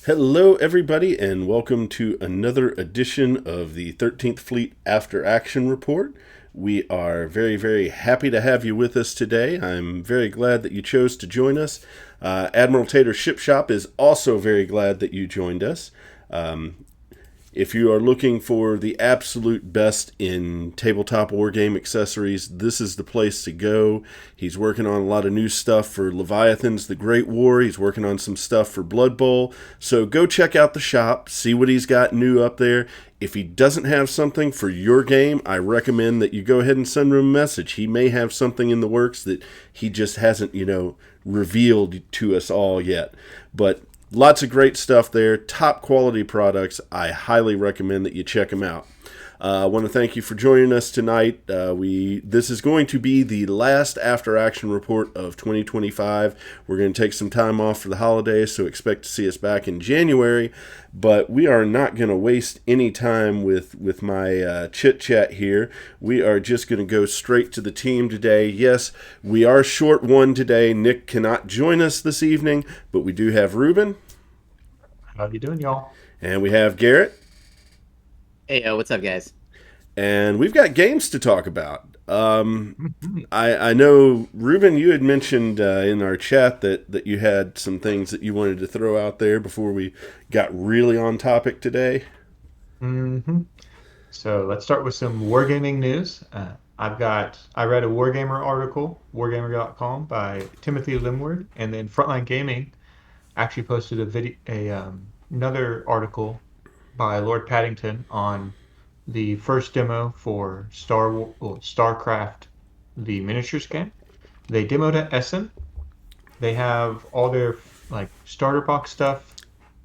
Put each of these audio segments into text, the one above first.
Hello, everybody, and welcome to another edition of the 13th Fleet After Action Report. We are very, very happy to have you with us today. I'm very glad that you chose to join us. Admiral Tater Ship Shop is also very glad that you joined us. If you are looking for the absolute best in tabletop wargame accessories, this is the place to go. He's working on a lot of new stuff for Leviathans, the Great War. He's working on some stuff for Blood Bowl. So go check out the shop, see what he's got new up there. If he doesn't have something for your game, I recommend that you go ahead and send him a message. He may have something in the works that he just hasn't, revealed to us all yet. But lots of great stuff there, top quality products. I highly recommend that you check them out. I want to thank you for joining us tonight. This is going to be the last After Action Report of 2025. We're going to take some time off for the holidays, so expect to see us back in January. But we are not going to waste any time with my chit-chat here. We are just going to go straight to the team today. Yes, we are short one today. Nick cannot join us this evening, but we do have Reuben. How you doing, y'all? And we have Garrett. Hey, what's up, guys? And we've got games to talk about. I know, Reuben, you had mentioned in our chat that you had some things that you wanted to throw out there before we got really on topic today. So let's start with some wargaming news. I read a Wargamer article, wargamer.com by Timothy Limward, and then Frontline Gaming actually posted another article by Lord Paddington on the first demo for StarCraft, the miniatures game. They demoed at Essen. They have all their starter box stuff.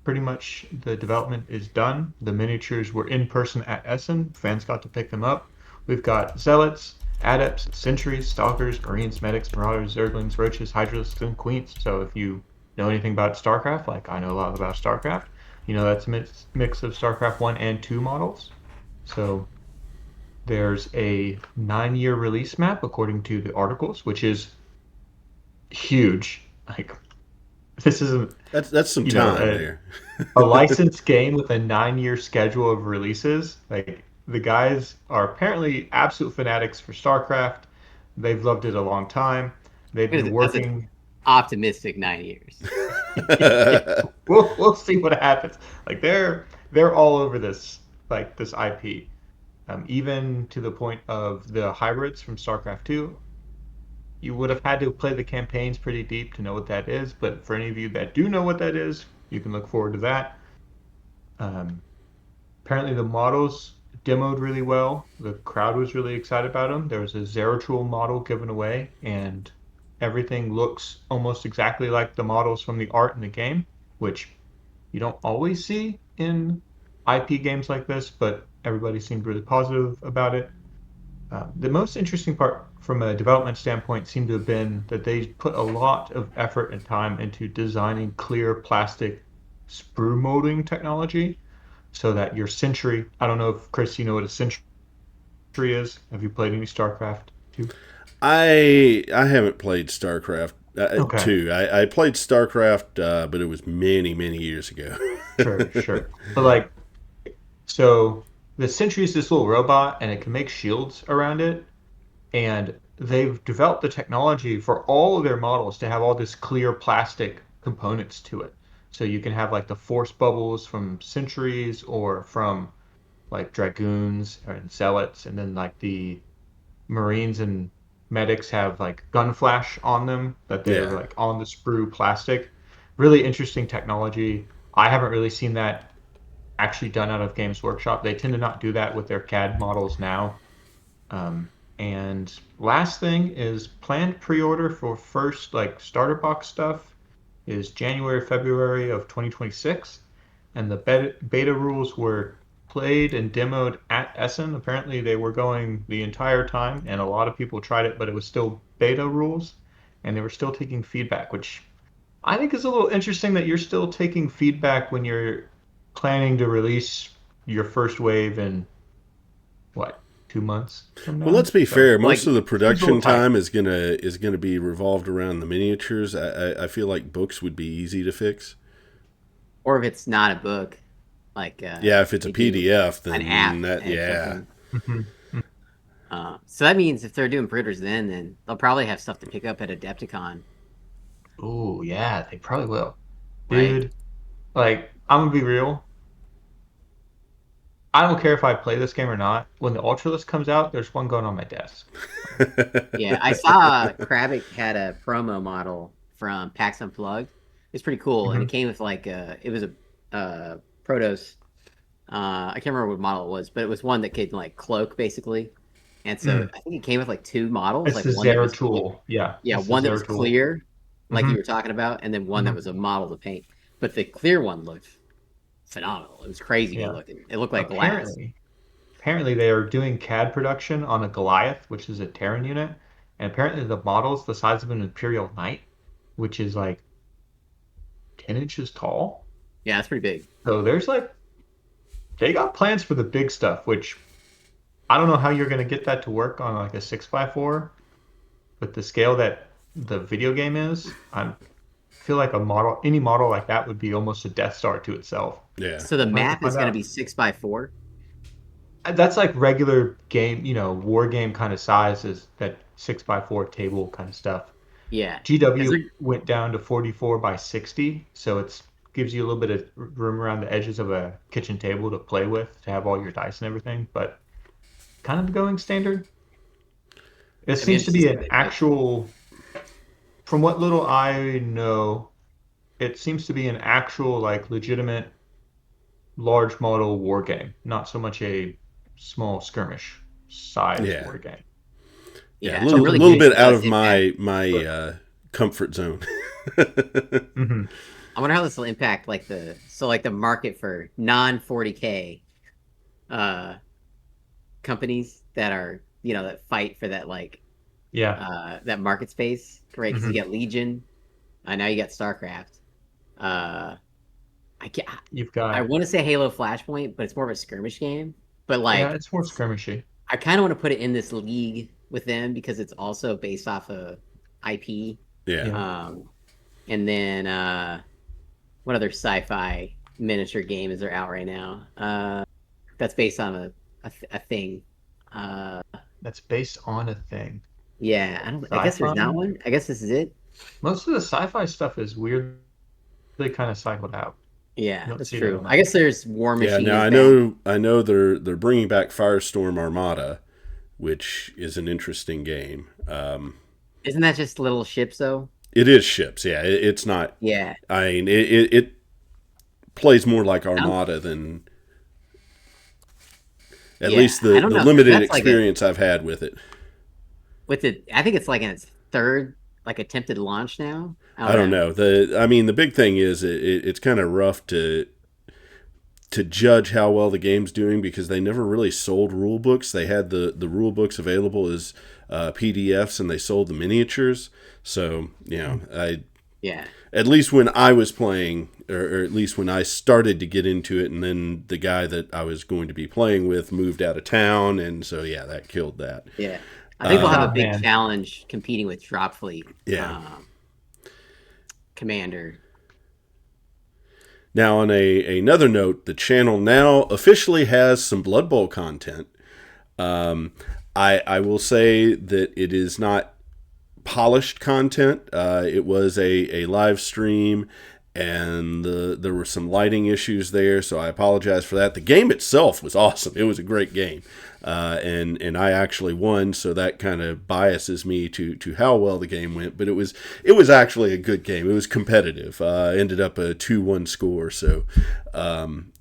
Pretty much the development is done. The miniatures were in person at Essen. Fans got to pick them up. We've got Zealots, Adepts, Sentries, Stalkers, Marines, Medics, Marauders, Zerglings, Roaches, Hydralisks, and Queens. So if you know anything about StarCraft, like I know a lot about StarCraft, that's a mix of StarCraft 1 and 2 models. So there's a 9-year release map according to the articles, which is huge. This isn't That's some time there. A licensed game with a 9-year schedule of releases. The guys are apparently absolute fanatics for StarCraft. They've loved it a long time. They've been working. Optimistic 9 years. We'll see what happens. They're all over this IP, even to the point of the hybrids from StarCraft 2. You would have had to play the campaigns pretty deep to know what that is, but for any of you that do know what that is, you can look forward to that. Apparently the models demoed really well. The crowd was really excited about them. There was a Zeratul model given away, and everything looks almost exactly like the models from the art in the game, which you don't always see in IP games like this, but everybody seemed really positive about it. The most interesting part from a development standpoint seemed to have been that they put a lot of effort and time into designing clear plastic sprue molding technology so that your Sentry, I don't know if, Chris, you know what a Sentry is. Have you played any StarCraft 2? I haven't played StarCraft Okay. 2. I played StarCraft, but it was many, many years ago. Sure. But so the Sentry is this little robot, and it can make shields around it. And they've developed the technology for all of their models to have all this clear plastic components to it. So you can have the force bubbles from Sentries or from Dragoons or Zealots, and then the Marines and Medics have gun flash on them that they're on the sprue plastic. Really interesting technology. I haven't really seen that actually done out of Games Workshop. They tend to not do that with their CAD models now. And last thing is planned pre-order for first starter box stuff is January, February of 2026. And the beta rules were played and demoed at Essen. Apparently they were going the entire time, and a lot of people tried it, but it was still beta rules, and they were still taking feedback, which I think is a little interesting that you're still taking feedback when you're planning to release your first wave in 2 months from now? Well, let's be fair. Most of the production time is gonna be revolved around the miniatures. I feel like books would be easy to fix. or if it's not a book, like Yeah, if it's a they do PDF, an app then that, and yeah. something. Mhm. So that means if they're doing printers, then they'll probably have stuff to pick up at Adepticon, Oh, yeah, they probably will. right? Dude, like, I'm gonna be real. I don't care if I play this game or not. When the Ultralist comes out, there's one going on my desk. Yeah, I saw Kravik had a promo model from PAX Unplugged. It's pretty cool, and it Mhm. came with like it was a Protos. I can't remember what model it was, but it was one that could like cloak basically. And so Mm. I think it came with like two models, It's like the one that Zero was tool. Yeah, yeah, it's the one that Zero was tool. clear, like you Hmm were talking about, and then one that hmm was a model to paint. But the clear one looked phenomenal. It was crazy good Yeah. looking. It looked like glass. Apparently, apparently they are doing CAD production on a Goliath, which is a Terran unit, and apparently the model's the size of an Imperial Knight, which is like 10 inches tall. Yeah, it's pretty big. So there's like they got plans for the big stuff, which I don't know how you're gonna get that to work on like a 6x4, but the scale that the video game is, I feel like a model, any model like that would be almost a Death Star to itself. Yeah. So the We'll have to map is find going to out. be 6x4. That's like regular game, war game kind of size is that 6x4 table kind of stuff. Yeah, because GW they're went down to 44 by 60, so it's gives you a little bit of room around the edges of a kitchen table to play with to have all your dice and everything, but kind of going standard. It I'd be seems to interested to be see what an they pick. actual, from what little I know, it seems to be an actual like legitimate large model war game, not so much a small skirmish size Yeah. war game. Yeah. A Yeah, I'm little, really little curious bit if it out does of impact. my But comfort zone. mhm. I wonder how this will impact like the market for non 40K uh companies that are that fight for that like Yeah. that market space, right? Because you hmm got Legion, now you got StarCraft. Uh, I can You've I got want to say Halo Flashpoint, but it's more of a skirmish game. But yeah, like, it's more skirmishy. I kind of want to put it in this league with them because it's also based off of IP. Yeah. Yeah. Um, and then what other sci-fi miniature game is there out right now? That's based on a thing. Uh, That's based on a thing. yeah, I don't. I guess there's not Sci-fi? one. I guess this is it. Most of the sci-fi stuff is weirdly kind of cycled out. You Yeah, don't that's see that true. on I that. guess there's War Yeah. Machine Now is I back. know they're bringing back Firestorm Armada, which is an interesting game. Isn't that just little ships though? It is ships. Yeah. It's not. Yeah. I mean, it plays more like I don't. Armada than at Yeah, least I the don't the know because limited that's like a experience I've had with it. with it. I think it's like in its third like attempted launch now. I I don't don't know. know. The big thing is it's kind of rough to judge how well the game's doing because they never really sold rule books. They had the rule books available as PDFs and they sold the miniatures. So I Yeah. at least when I was playing, or at least when I started to get into it, and then the guy that I was going to be playing with moved out of town, and so yeah, that killed that. Yeah. I think they'll Good have a job, big man. challenge competing with Dropfleet Yeah. Commander. Now, on another note, the channel now officially has some Blood Bowl content. Um, I will say that it is not polished content. It was a live stream, and there were some lighting issues there, so I apologize for that. The game itself was awesome. It was a great game, and I actually won, so that kind of biases me to how well the game went. But it was actually a good game. It was competitive. Ended up a 2-1 score, so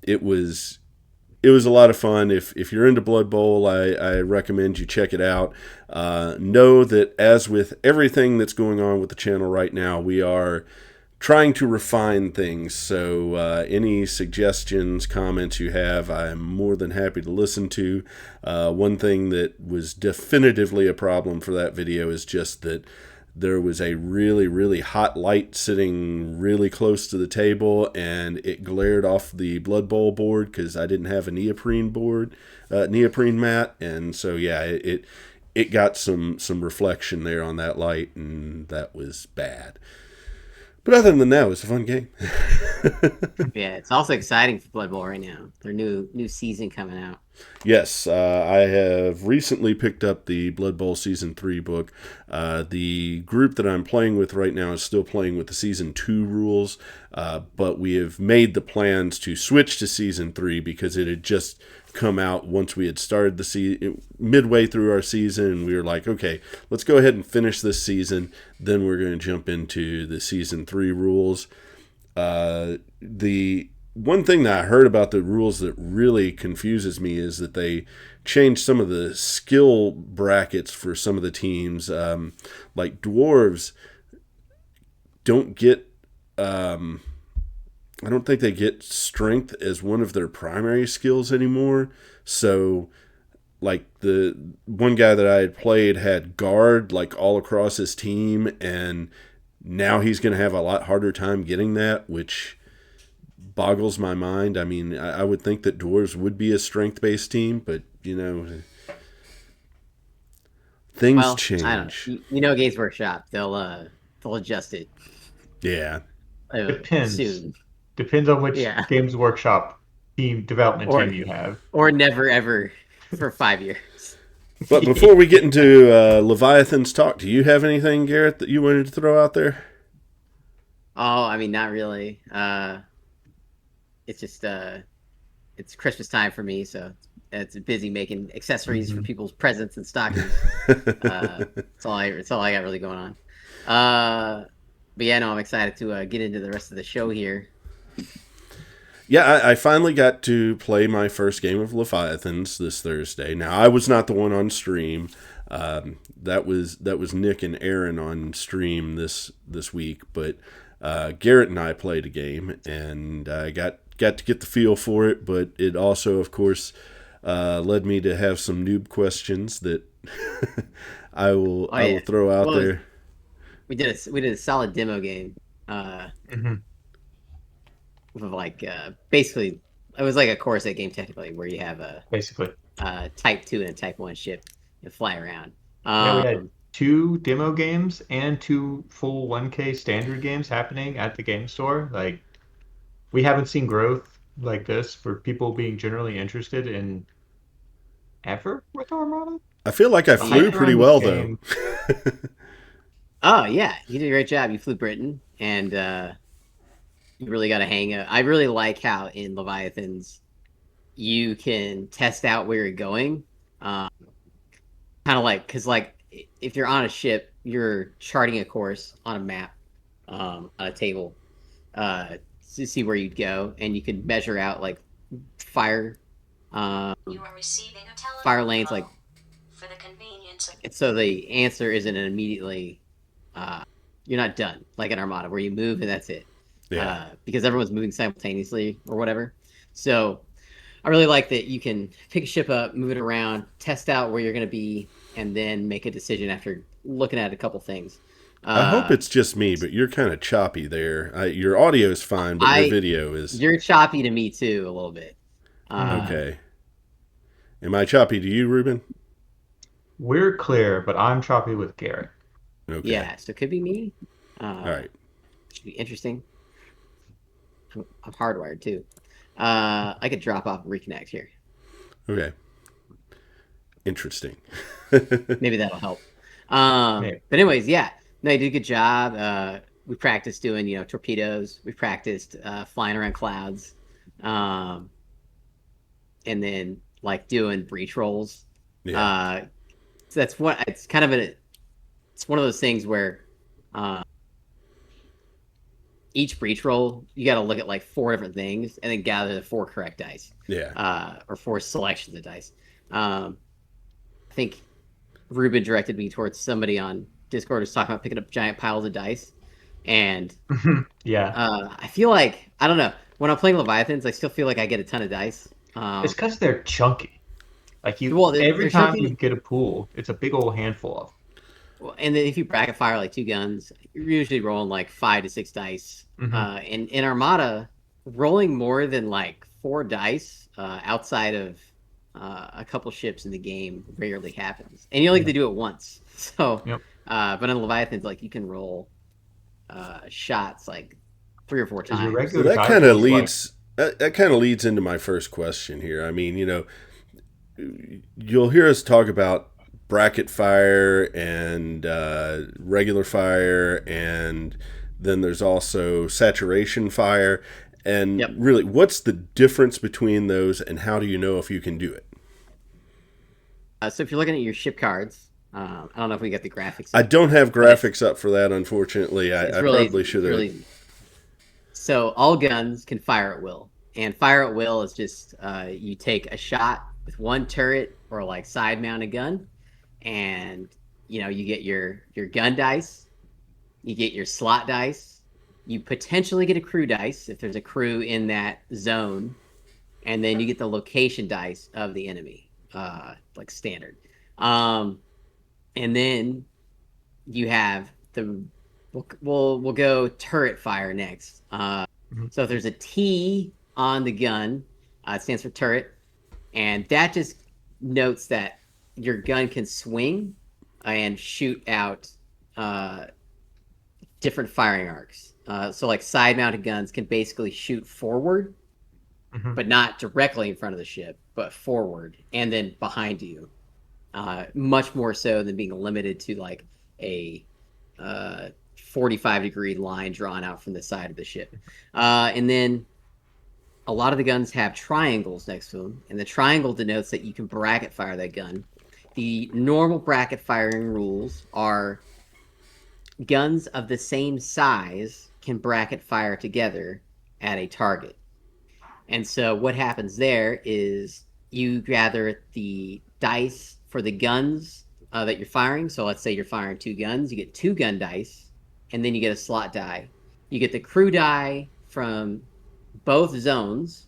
it was a lot of fun. If you're into Blood Bowl, I recommend you check it out. Know that as with everything that's going on with the channel right now, we are trying to refine things. So any suggestions, comments you have, I'm more than happy to listen to. One thing that was definitively a problem for that video is just that there was a really, really hot light sitting really close to the table, and it glared off the Blood Bowl board because I didn't have a neoprene mat, and so yeah, it got some reflection there on that light, and that was bad. But other than that, it was a fun game. Yeah, it's also exciting for Blood Bowl right now. Their new season coming out. Yes, I have recently picked up the Blood Bowl Season 3 book. The group that I'm playing with right now is still playing with the Season 2 rules, but we have made the plans to switch to Season 3 because it had just come out once we had started the midway through our season, and we were like, okay, let's go ahead and finish this season, then we're going to jump into the Season 3 rules. The one thing that I heard about the rules that really confuses me is that they changed some of the skill brackets for some of the teams. Like dwarves don't get, I don't think they get strength as one of their primary skills anymore. So, like the one guy that I had played had guard like all across his team, and now he's going to have a lot harder time getting that, which boggles my mind. I mean, I would think that dwarves would be a strength-based team, but things change. I don't know. Games Workshop, they'll adjust it. Yeah. Depends. Soon. Depends on which Games Workshop development team you have. Or never ever for 5 years. But before we get into Leviathans talk, do you have anything, Garrett, that you wanted to throw out there? Oh, I mean, not really. It's just it's Christmas time for me, so it's busy making accessories for people's presents and stockings. That's all I got really going on. But yeah, no, I'm excited to get into the rest of the show here. Yeah, I finally got to play my first game of Leviathans this Thursday. Now, I was not the one on stream. That was Nick and Aaron on stream this week, but Garrett and I played a game, and I got to get the feel for it, but it also, of course, led me to have some noob questions that I will throw out there. We did a solid demo game. Of like basically, it was like a core set game technically, where you have a Type 2 and a Type 1 ship and fly around. We had 2 demo games and 2 full 1K standard games happening at the game store. Like, we haven't seen growth like this for people being generally interested in ever with Armada. I feel like I flew pretty well though. Oh yeah, you did a great job. You flew Britain, and you really got a hang of. I really like how in Leviathans you can test out where you're going. Kind of like, because like if you're on a ship, you're charting a course on a map, on a table, to see where you'd go, and you can measure out like fire. You are receiving a fire lanes, like for the convenience of. And so the answer isn't immediately. You're not done like in Armada where you move and that's it. Yeah. Because everyone's moving simultaneously or whatever. So I really like that you can pick a ship up, move it around, test out where you're going to be, and then make a decision after looking at a couple things. I hope it's just me, but you're kind of choppy there. Your audio is fine, but your video is... You're choppy to me too, a little bit. Okay. Am I choppy to you, Reuben? We're clear, but I'm choppy with Garrett. Okay. Yeah, so it could be me. All right. Should be interesting. I'm hardwired too. I could drop off and reconnect here. Okay. Interesting. Maybe that'll help. But anyways, yeah. No, you did a good job. We practiced doing, torpedoes. We practiced flying around clouds. And then like doing breach rolls. Yeah. So that's what it's kind of it's one of those things where each breach roll, you got to look at like 4 different things and then gather the 4 correct dice. Yeah. Or 4 selections of dice. I think Reuben directed me towards somebody on Discord who's talking about picking up giant piles of dice. And I feel like, I don't know, when I'm playing Leviathans, I still feel like I get a ton of dice. It's because they're chunky. Like every time you get a pool, it's a big old handful of them. Well, and then if you bracket fire like 2 guns, you're usually rolling like 5 to 6 dice. And in Armada, rolling more than like 4 dice outside of a couple ships in the game rarely happens. And you only get to do it once. So, but in Leviathans, like you can roll shots like 3 or 4 Is your times. Well, regular dice like that kind of leads into my first question here. I mean, you'll hear us talk about bracket fire and regular fire, and then there's also saturation fire. And Yep. really, what's the difference between those, and how do you know if you can do it? So if you're looking at your ship cards, I don't know if we got the graphics I up, don't have but graphics up for that, unfortunately. it's I really probably easy. should It's have. really easy. So all guns can fire at will, and fire at will is just you take a shot with one turret or like side mounted gun, and you get your gun dice, you get your slot dice, you potentially get a crew dice if there's a crew in that zone, and then you get the location dice of the enemy, like standard. Um, and then you have the we'll go turret fire next. Mhm. So if there's a T on the gun, it stands for turret, and that just notes that your gun can swing and shoot out uh, different firing arcs. So like side mounted guns can basically shoot forward, Mhm. but not directly in front of the ship, but forward and then behind you. Much more so than being limited to like a 45-degree line drawn out from the side of the ship. And then a lot of the guns have triangles next to them, and the triangle denotes that you can bracket fire that gun. The normal bracket firing rules are guns of the same size can bracket fire together at a target. And so what happens there is you gather the dice for the guns that you're firing. So let's say you're firing 2 guns, you get 2 gun dice, and then you get a slot die. You get the crew die from both zones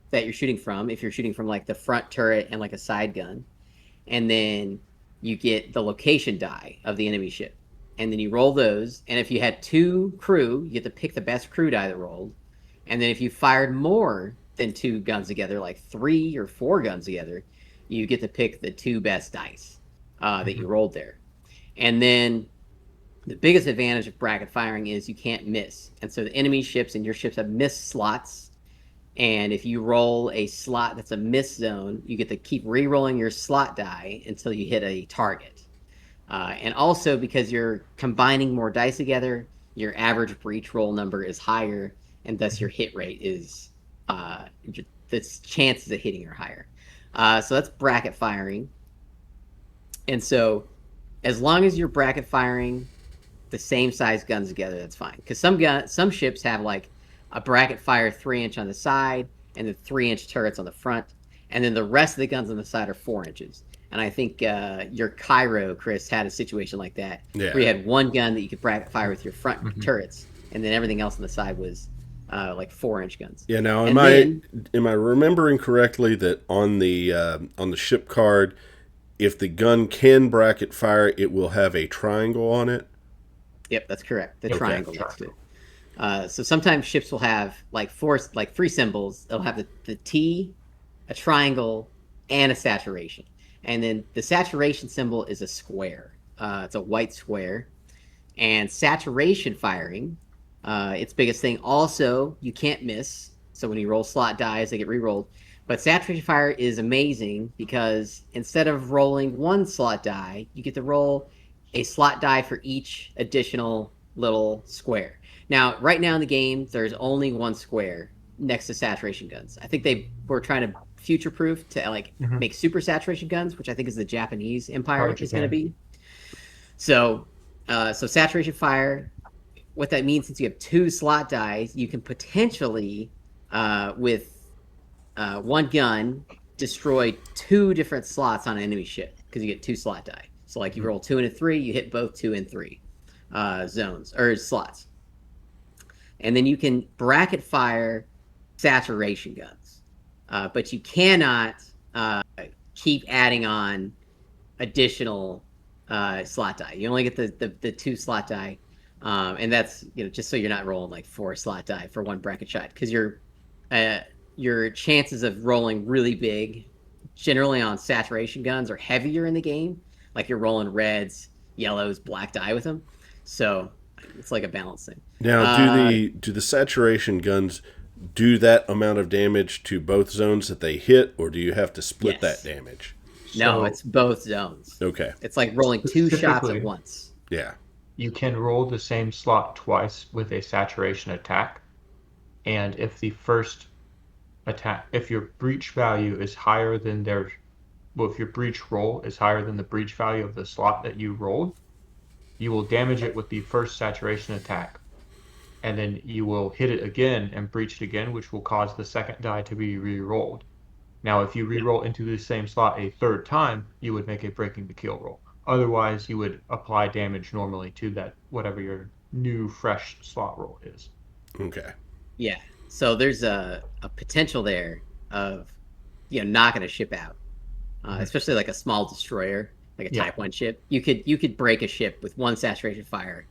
that you're shooting from, if you're shooting from like the front turret and like a side gun. And then you get the location die of the enemy ship. And then you roll those. And if you had 2 crew, you get to pick the best crew die that rolled. And then if you fired more than 2 guns together, like 3 or 4 guns together, you get to pick the 2 best dice that you rolled there. And then the biggest advantage of bracket firing is you can't miss. And so the enemy ships and your ships have miss slots. And if you roll a slot that's a miss zone, you get to keep re-rolling your slot die until you hit a target. And also because you're combining more dice together, your average breach roll number is higher, and thus your hit rate is the chances of hitting are higher. So that's bracket firing. And so as long as you're bracket firing the same size guns together, that's fine. Because some ships have like a bracket fire 3-inch on the side and the 3-inch turrets on the front, and then the rest of the guns on the side are 4 inches. And I think your Cairo, Chris, had a situation like that, Yeah. where you had one gun that you could bracket fire with your front Mhm. turrets, and then everything else on the side was like 4-inch guns. Yeah. Now, And then am I remembering correctly that on the ship card, if the gun can bracket fire, it will have a triangle on it? Yep, that's correct. The Okay, triangle next to it. triangle. So sometimes ships will have like 3 symbols. They'll have the T, a triangle, and a saturation. And then the saturation symbol is a square. It's a white square. And saturation firing, its biggest thing. Also, you can't miss. So when you roll slot dies, they get re-rolled. But saturation fire is amazing because instead of rolling one slot die, you get to roll a slot die for each additional little square. Now, right now in the game, there's only one square next to saturation guns. I think they were trying to future-proof to like make super saturation guns, which I think is the Japanese Empire Probably is going to Japan. be. So, so saturation fire. What that means, since you have 2 slot dies, you can potentially, with one gun, destroy 2 different slots on an enemy ship because you get 2 slot die. So, like you roll 2 and a 3, you hit both 2 and 3 zones or slots, and then you can bracket fire saturation guns, but you cannot keep adding on additional slot die. You only get the 2 slot die, and that's just so you're not rolling like 4 slot die for one bracket shot, because your chances of rolling really big, generally on saturation guns, are heavier in the game. Like you're rolling reds, yellows, black die with them. So It's like a balancing. Now, do the saturation guns do that amount of damage to both zones that they hit, or do you have to split that Yes. damage? No, So it's both zones. Okay. It's like rolling two shots at specifically, once. Yeah. you can roll the same slot twice with a saturation attack, and if the first attack, if your breach value is higher than their, well, if your breach roll is higher than the breach value of the slot that you rolled, you will damage it with the first saturation attack, and then you will hit it again and breach it again, which will cause the second die to be re-rolled. Now, if you re-roll into the same slot a third time, you would make a breaking the kill roll. Otherwise, you would apply damage normally to that whatever your new fresh slot roll is. Okay. Yeah. So there's a potential there of, knocking a ship out, especially like a small destroyer, like a Type 1 ship. You could break a ship with one saturation fire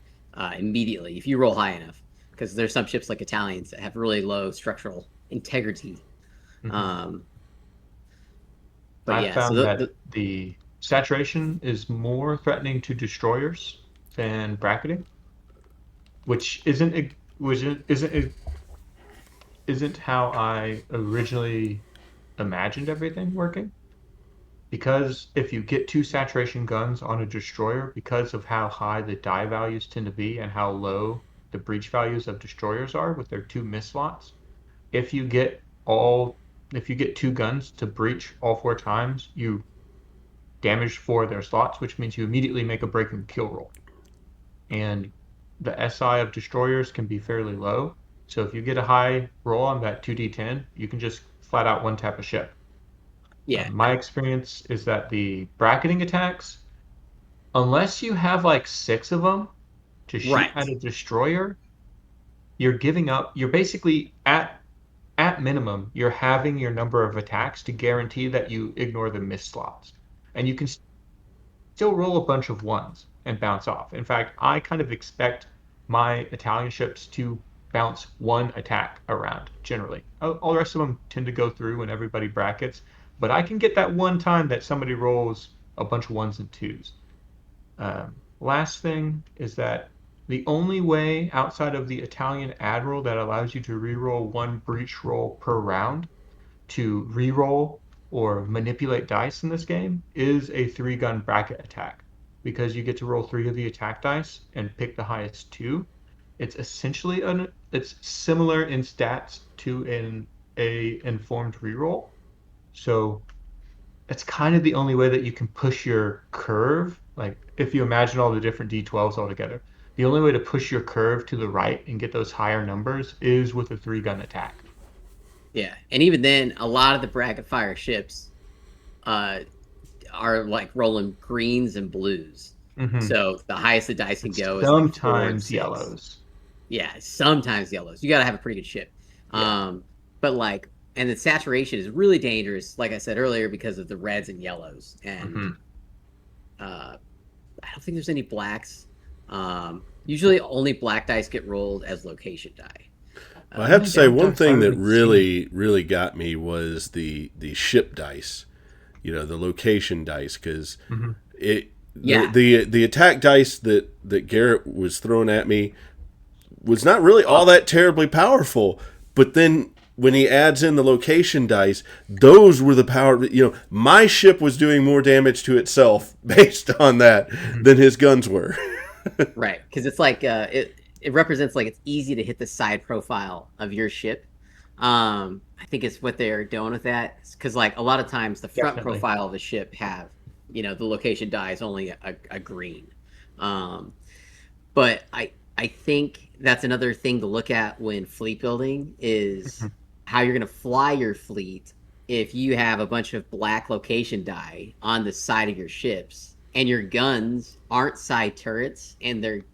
immediately if you roll high enough, because there's some ships like Italians that have really low structural integrity. Mhm. But I've yeah, so found that the saturation is more threatening to destroyers than bracketing, which isn't how I originally imagined everything working. Because if you get two saturation guns on a destroyer, because of how high the die values tend to be and how low the breach values of destroyers are with their two miss slots, if you get two guns to breach all four times, you damage four of their slots, which means you immediately make a breaking kill roll. And the SI of destroyers can be fairly low. So if you get a high roll on that 2d10, you can just flat out one tap a ship. yeah, My experience is that the bracketing attacks, unless you have like six of them to shoot right. at a destroyer, you're basically at minimum, you're having your number of attacks to guarantee that you ignore the miss slots. And you can still roll a bunch of ones and bounce off. In fact, I kind of expect my Italian ships to bounce one attack around generally. All the rest of them tend to go through when everybody brackets, but I can get that one time that somebody rolls a bunch of ones and twos. Last thing is that the only way outside of the Italian Admiral that allows you to reroll one breach roll per round to reroll or manipulate dice in this game is a three-gun bracket attack. Because you get to roll three of the attack dice and pick the highest two. It's essentially it's similar in stats to a informed reroll. So it's kind of the only way that you can push your curve. Like if you imagine all the different D12s all together, the only way to push your curve to the right and get those higher numbers is with a three-gun attack. Yeah, and even then, a lot of the bracket fire ships uh, are like rolling greens and blues. Mm-hmm. So the highest the dice can go is like 4 and 6. Sometimes yellows. Yeah, sometimes yellows. You got to have a pretty good ship. Yeah. But like, and the saturation is really dangerous, like I said earlier, because of the reds and yellows. And Mm-hmm. I don't think there's any blacks. Usually, only black dice get rolled as location die. Well, I have to say one I've thing that seen. really got me was the ship dice, the location dice, because Mm-hmm. it Yeah. the attack dice that Garrett was throwing at me was not really all that terribly powerful, but then when he adds in the location dice, those were the power. My ship was doing more damage to itself based on that Mm-hmm. than his guns were. Right, because it's like it represents like it's easy to hit the side profile of your ship. I think it's what they're doing with that, because like a lot of times the front Definitely. profile of the ship have the location die is only a green. Um, but I think that's another thing to look at when fleet building is Mhm. how you're going to fly your fleet if you have a bunch of black location die on the side of your ships and your guns aren't side turrets and they're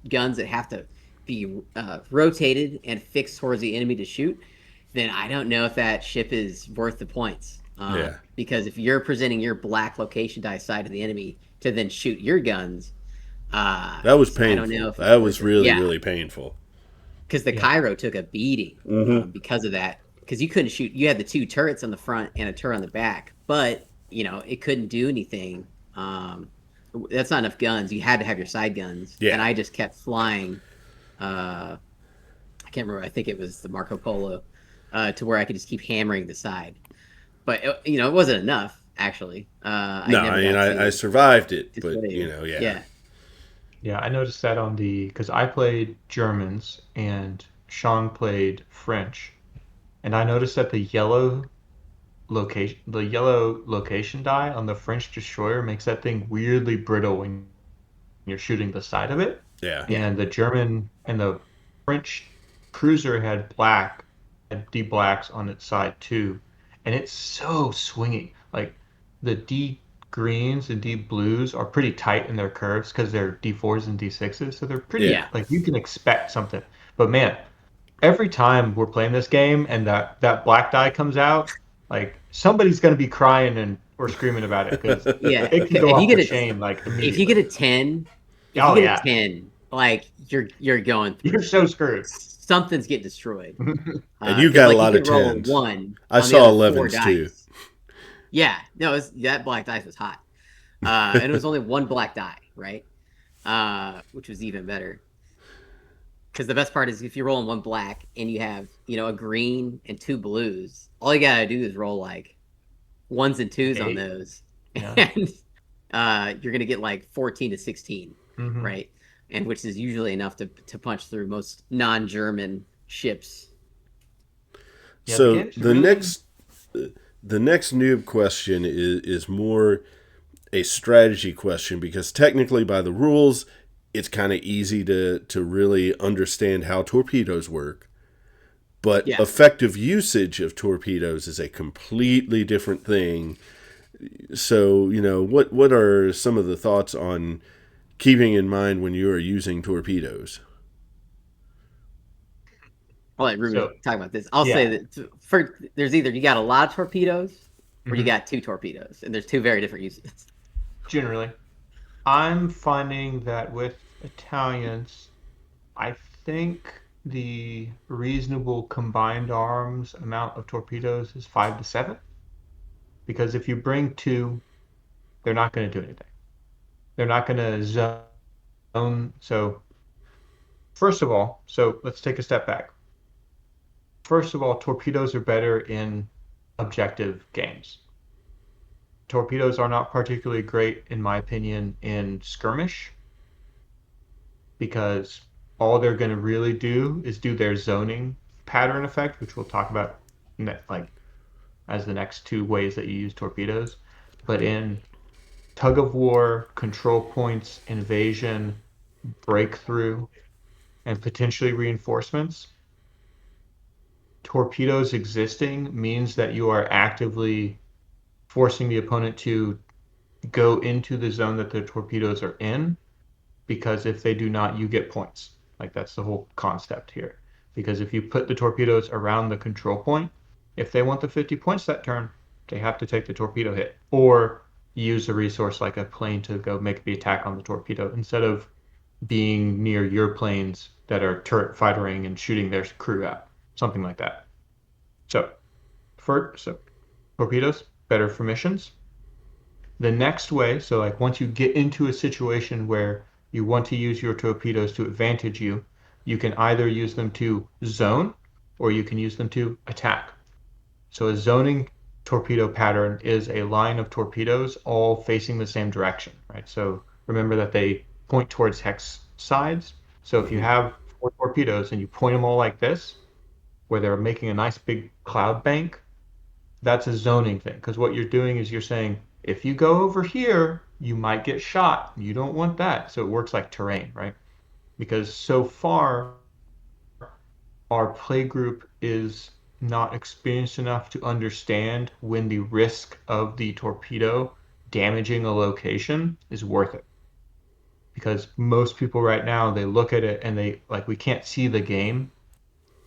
guns that have to be rotated and fixed towards the enemy to shoot, then I don't know if that ship is worth the points. Yeah, Because if you're presenting your black location die side to the enemy to then shoot your guns, that was I don't know painful. if it's That worth was it. really Yeah, really painful. because the Yeah. Cairo took a beating Mm-hmm. because of that. Because you couldn't shoot. You had the two turrets on the front and a turret on the back, but it couldn't do anything that's not enough guns. You had to have your side guns, Yeah. and I just kept flying. I can't remember. I think it was the Marco Polo, to where I could just keep hammering the side. But it wasn't enough actually. I No, never I mean, got I survived it, to but, save. yeah. Yeah, Yeah, I noticed that on because I played Germans and Sean played French, and I noticed that the yellow location die on the French destroyer makes that thing weirdly brittle when you're shooting the side of it. Yeah. yeah, And the German and the French cruiser had D blacks on its side too, and it's so swingy. Like the D greens and D blues are pretty tight in their curves because they're D4s and D6s, so they're pretty Yeah. yeah. like you can expect something. But man, every time we're playing this game and that black die comes out, like somebody's gonna be crying and or screaming about it because Yeah. it can go If you off get the a chain like if you get immediately. a 10, if you Oh get a yeah, 10, like you're going you're through. so screwed. Something's getting destroyed. And you Because got a like you lot of could roll a 10s. one I on the saw other four 11s too. dice. Yeah, no, that black dice was hot. And it was only one black die, right? Which was even better. Because the best part is if you're rolling one black and you have, a green and two blues, all you gotta do is roll like ones and twos on 8. those, Yeah. and you're gonna get like 14 to 16, Hmm. right? And which is usually enough to punch through most non-German ships. Yeah, the So game's really. the next noob question is more a strategy question because technically by the rules it's kind of easy to really understand how torpedoes work, but Yeah. effective usage of torpedoes is a completely different thing. So, what are some of the thoughts on keeping in mind when you are using torpedoes? I'll let Reuben So talk about this. I'll say yeah, that there's either you got a lot of torpedoes or you hmm got two torpedoes, and there's two very different uses. generally, I'm finding that with Italians, I think the reasonable combined arms amount of torpedoes is 5 to 7. Because if you bring two, they're not going to do anything. They're not going to zone. So first of all, so let's take a step back. First of all, torpedoes are better in objective games. Torpedoes are not particularly great, in my opinion, in skirmish because all they're going to really do is do their zoning pattern effect, which we'll talk about like as the next two ways that you use torpedoes. But in tug of war, control points, invasion, breakthrough, and potentially reinforcements, torpedoes existing means that you are actively forcing the opponent to go into the zone that the torpedoes are in, because if they do not, you get points. Like that's the whole concept here. Because if you put the torpedoes around the control point, if they want the 50 points that turn, they have to take the torpedo hit or use a resource like a plane to go make the attack on the torpedo instead of being near your planes that are turret fightering and shooting their crew out, something like that. So, so torpedoes better for missions. The next way, so like once you get into a situation where you want to use your torpedoes to advantage you, you can either use them to zone or you can use them to attack. So a zoning torpedo pattern is a line of torpedoes all facing the same direction, right? So remember that they point towards hex sides. So if you Mm-hmm. have 4 torpedoes and you point them all like this, where they're making a nice big cloud bank, that's a zoning thing. Because what you're doing is you're saying, if you go over here, you might get shot. You don't want that. So it works like terrain, right? Because so far, our play group is not experienced enough to understand when the risk of the torpedo damaging a location is worth it. Because most people right now, they look at it and they like, we can't see the game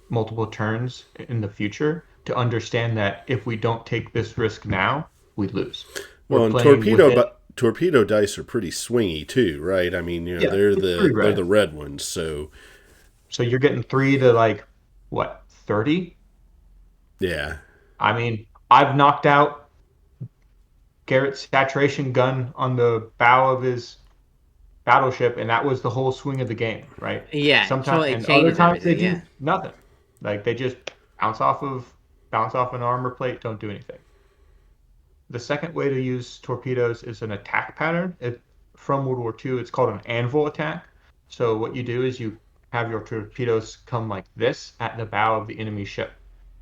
multiple turns in the future to understand that if we don't take this risk now, we lose. We're Well, and playing within. torpedo dice are pretty swingy too, right? I mean, Yeah, they're it's pretty they're red. the red ones, so So you're getting 3 to like what, 30? yeah. I mean, I've knocked out Garrett's saturation gun on the bow of his battleship, and that was the whole swing of the game, right? Yeah, Sometimes it and other changes times they everything. do Yeah. nothing. Like they just bounce off an armor plate, don't do anything. The second way to use torpedoes is an attack pattern. From World War II, it's called an anvil attack. So what you do is you have your torpedoes come like this at the bow of the enemy ship.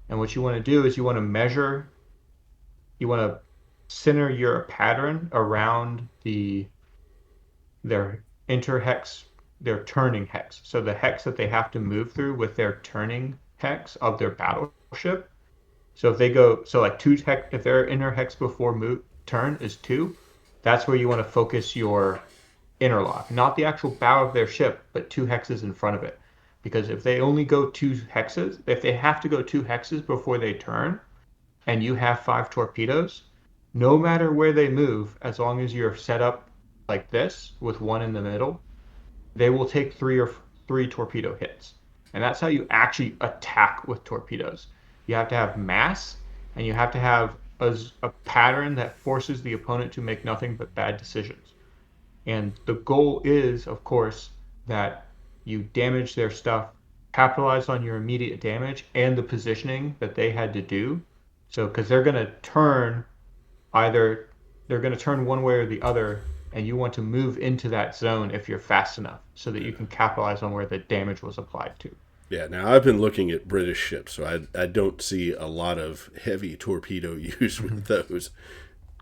And what you want to do is you want to center your pattern around their interhex, their turning hex. So the hex that they have to move through with their turning hex of their battleship. So if they go, so like two hex, if their inner hex before move turn is 2, that's where you want to focus your interlock, not the actual bow of their ship, but 2 hexes in front of it. Because if they only go 2 hexes, if they have to go 2 hexes before they turn, and you have 5 torpedoes, no matter where they move, as long as you're set up like this with one in the middle, they will take 3 torpedo hits. And that's how you actually attack with torpedoes. You have to have mass, and you have to have a pattern that forces the opponent to make nothing but bad decisions. And the goal is, of course, that you damage their stuff, capitalize on your immediate damage and the positioning that they had to do. So, because either they're going to turn one way or the other, and you want to move into that zone if you're fast enough so that you can capitalize on where the damage was applied to. Yeah, now I've been looking at British ships, so I don't see a lot of heavy torpedo use with those.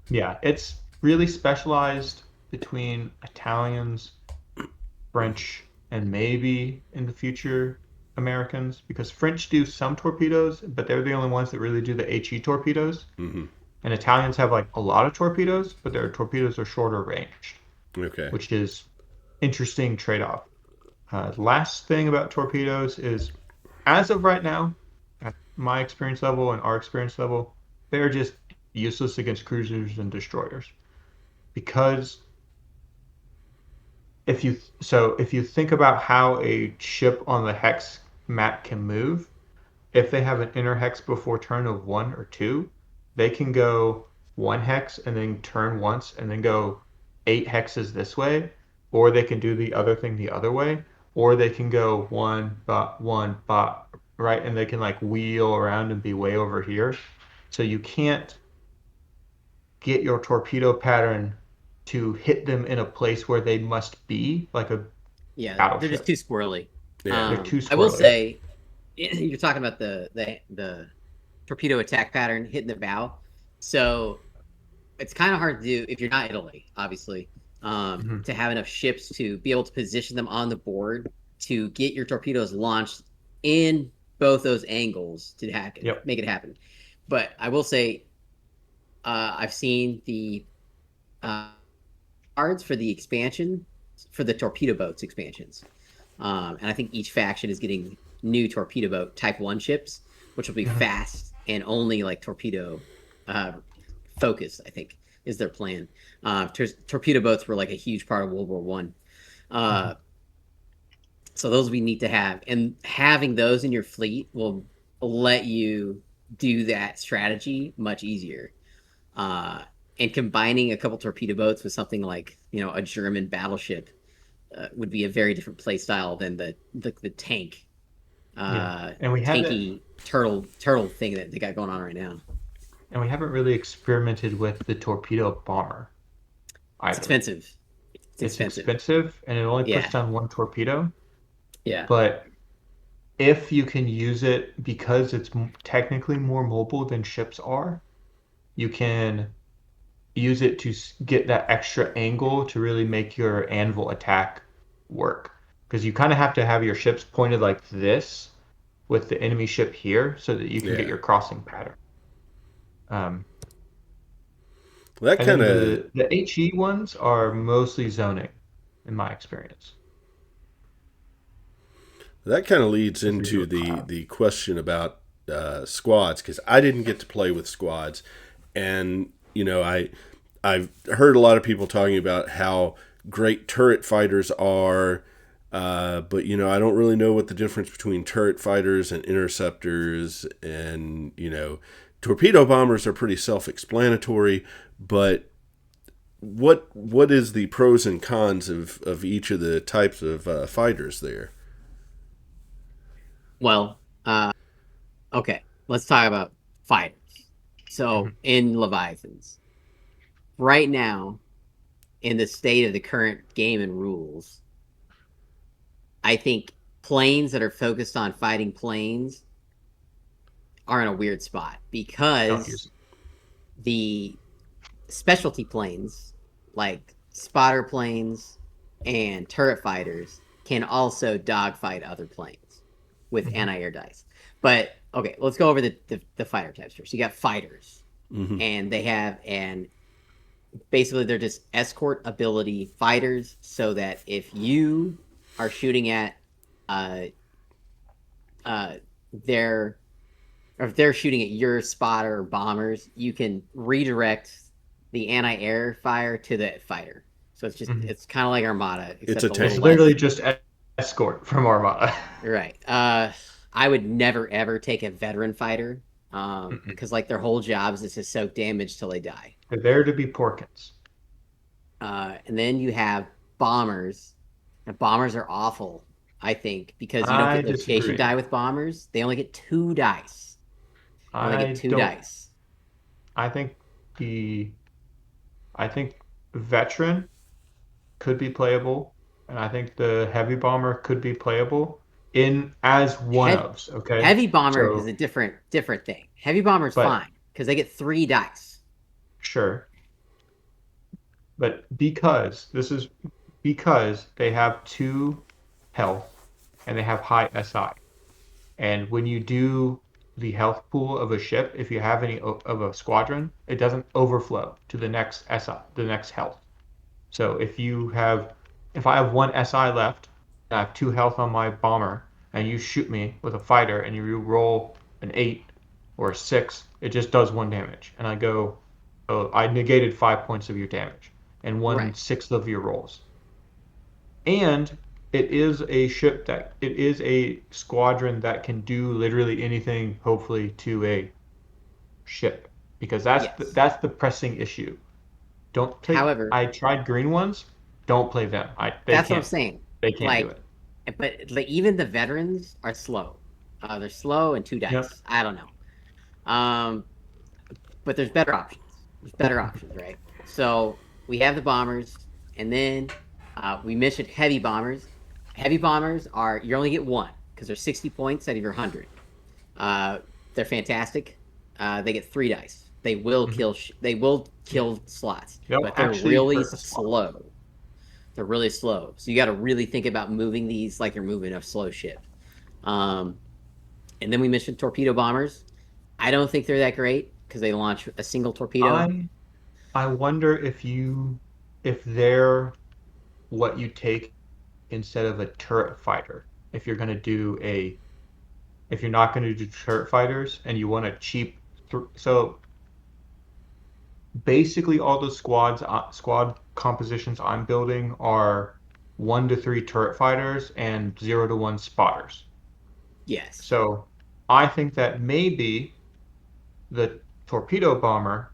Yeah, it's really specialized between Italians, French, and maybe in the future Americans, because French do some torpedoes, but they're the only ones that really do the HE torpedoes. Mm-hmm. And Italians have like a lot of torpedoes, but their torpedoes are shorter range, Okay. which is interesting trade-off. Last thing about torpedoes is, as of right now, at my experience level and our experience level, they're just useless against cruisers and destroyers. Because if you think about how a ship on the hex map can move, if they have an inner hex before turn of 1 or 2, they can go 1 hex and then turn once and then go 8 hexes this way, or they can do the other thing the other way, or they can go 1 bot, right? And they can like wheel around and be way over here. So you can't get your torpedo pattern to hit them in a place where they must be, like a Yeah, they're just battleship. too squirrely. Yeah. They're too I will squirrely. say, you're talking about the torpedo attack pattern hitting the bow. So it's kind of hard to do if you're not Italy, obviously, Mhm. to have enough ships to be able to position them on the board to get your torpedoes launched in both those angles to Yep. make it happen. But I will say, I've seen the uh, cards for the expansion for the torpedo boats expansions, and I think each faction is getting new torpedo boat Type 1 ships, which will be Mhm. fast and only like torpedo uh, focused. I think is their plan. Torpedo boats were like a huge part of World War One. Uh, Mhm. so those we need to have, and having those in your fleet will let you do that strategy much easier. Uh, and combining a couple torpedo boats with something like a German battleship would be a very different play style than the Yeah. And we haven't tanky turtle thing that they got going on right now. and we haven't really experimented with the torpedo bomber It's either. expensive. It's It's expensive. expensive and it only puts Yeah, down 1 torpedo, yeah, but if you can use it because it's technically more mobile than ships are, you can use it to get that extra angle to really make your anvil attack work. Because you kind of have to have your ships pointed like this with the enemy ship here so that you can get Yeah. your crossing pattern. Um, That and kind then of the HE ones are mostly zoning, in my experience. leads If you're into doing cloud. the question about squads, because I didn't get to play with squads, and I've heard a lot of people talking about how great turret fighters are, but I don't really know what the difference between turret fighters and interceptors, and torpedo bombers are pretty self-explanatory, but what is the pros and cons of each of the types of fighters there? Well, okay, let's talk about fighters. Mhm. So in Leviathans, right now, in the state of the current game and rules, I think planes that are focused on fighting planes are in a weird spot Don't use because it. the specialty planes, like spotter planes and turret fighters, can also dogfight other planes with Mhm. anti-air dice. But okay, let's go over the fighter types first. You got fighters, Mm-hmm. and they have an basically they're just escort ability fighters, so that if you are shooting at uh uh their or if they're shooting at your spotter or bombers, you can redirect the anti-air fire to the fighter. So Mhm. it's kind of like Armada, It's a except a It's little tank. literally less. just escort from Armada. Right. I would never ever take a veteran fighter, Mm-mm. because like their whole jobs is to soak damage till they die. They're there to be Porkins. And then you have bombers. And bombers are awful, I think, because you don't I get location disagree. die with bombers. They only get two dice. They only get I two don't. dice. I think the. I think veteran could be playable, and I think the heavy bomber could be playable in as one Heavy, ofs. Okay, heavy bomber is so a different thing. Heavy bomber is but fine because they get three dice. sure, but because they have two health and they have high SI. And when you do the health pool of a ship, if you have any of a squadron, it doesn't overflow to the next SI, the next health. So if I have one SI left, and I have two health on my bomber, and you shoot me with a fighter, and you roll an 8 or a 6, it just does one damage. And I go, oh, I negated 5 points of your damage and one Right. sixth of your rolls. And it is a squadron that can do literally anything, hopefully, to a ship, because Yes. that's the pressing issue. Don't play. However, I tried green ones. Don't play them. that's what I'm saying. They can't do Like, it. but like even the veterans are slow. They're slow and two Yep. dice. I don't know. But there's better options. There's better options, right? So we have the bombers, and then we mentioned heavy bombers. Heavy bombers are you only get one because they're 60 points out of your 100. Uh, they're fantastic. They get three dice. Mhm. They will kill slots, They'll but they're actually really hurt a slot. slow. They're really slow. So you got to really think about moving these like you're moving a slow ship. Um, and then we mentioned torpedo bombers. I don't think they're that great because they launch a single torpedo. I I wonder if they're what you take instead of a turret fighter. If you're gonna do a if you're not gonna do turret fighters and you want a cheap so basically all the squad compositions I'm building are 1 to 3 turret fighters and 0 to 1 spotters. Yes. So I think that maybe the torpedo bomber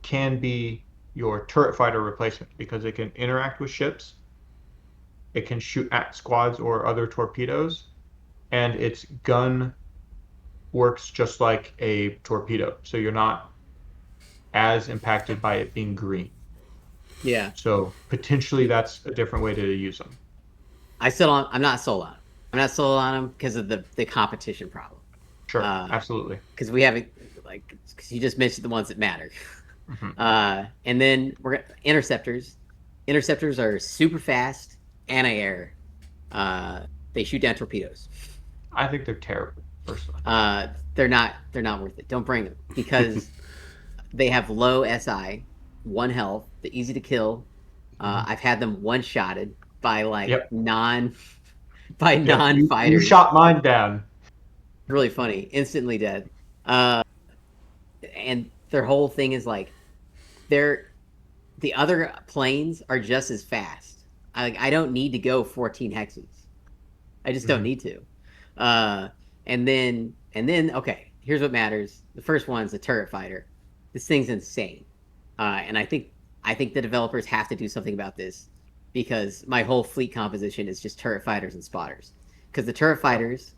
can be your turret fighter replacement because it can interact with ships, it can shoot at squads or other torpedoes, and its gun works just like a torpedo. So you're not as impacted by it being green. Yeah. So potentially that's a different way to use them. I'm not sold on them. I'm not sold on them because of the competition problem. Sure, absolutely. Because we haven't like because you just mentioned the ones that matter. Hmm. And then we're interceptors. Interceptors are super fast anti-air. They shoot down torpedoes. I think they're terrible, personally. They're not worth it. Don't bring them because they have low SI, one health, they're easy to kill. Hmm. I've had them one shotted by like Yep, yep. non You fighters. shot mine down. Really funny, instantly dead. Uh, and their whole thing is like they're the other planes are just as fast. I don't need to go 14 hexes. I just don't Hmm. need to. Uh, and then okay, here's what matters. The first one is the turret fighter. This thing's insane, and I think the developers have to do something about this because my whole fleet composition is just turret fighters and spotters. Because the turret fighters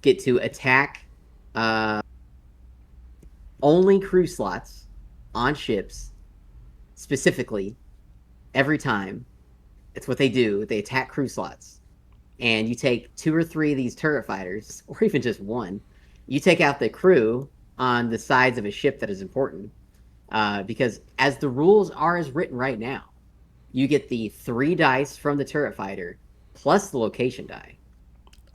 get to attack only crew slots on ships specifically every time. It's what they do. They attack crew slots. And you take 2 or 3 of these turret fighters, or even just one, you take out the crew on the sides of a ship that is important. Because as the rules are as written right now, you get the 3 dice from the turret fighter plus the location die.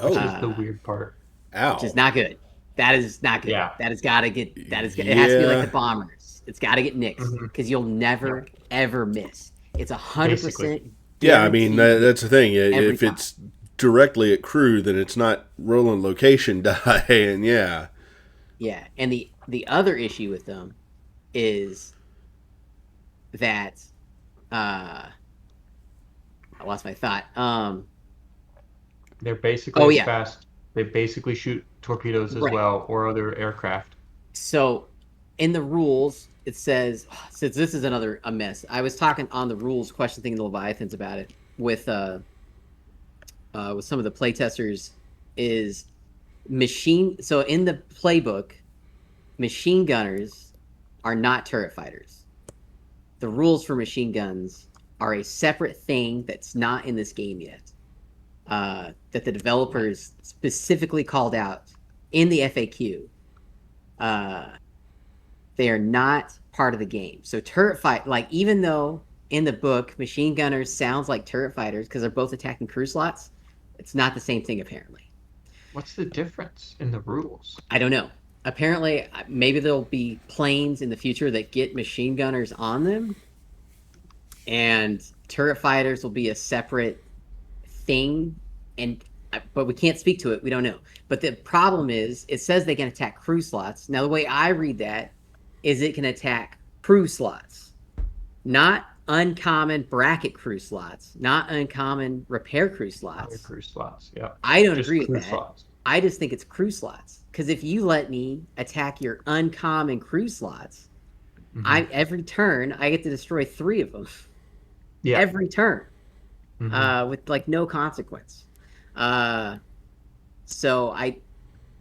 Which is the weird part. Ow. Which is not good. That is not good. Yeah. That has got to get. It has to be like the bombers. It's got to get nixed because you'll never ever miss. It's 100%. Yeah, I mean that's the thing. If time. it's directly at crew, then it's not rolling location die, and Yeah, and the other issue with them is that I lost my thought. They're basically fast. They basically shoot torpedoes as well, or other aircraft. So, in the rules, it says, since this is a mess. I was talking on the rules question thing in the Leviathans about it with some of the playtesters. Is machine. So in the playbook, machine gunners are not turret fighters. The rules for machine guns are a separate thing that's not in this game yet. That the developers specifically called out in the FAQ. They are not part of the game. So turret fight, like even though in the book machine gunners sounds like turret fighters because they're both attacking crew slots, it's not the same thing apparently. What's the difference in the rules? I don't know. Apparently, maybe there'll be planes in the future that get machine gunners on them, and turret fighters will be a separate thing. But we can't speak to it. We don't know. But the problem is, it says they can attack crew slots. Now, the way I read that is it can attack crew slots, not uncommon bracket crew slots, not uncommon repair crew slots. Crew slots, yeah. I don't agree with that. Slots. I just think it's crew slots. Because if you let me attack your uncommon crew slots, every turn I get to destroy 3 of them. Yeah. Every turn, with like no consequence. So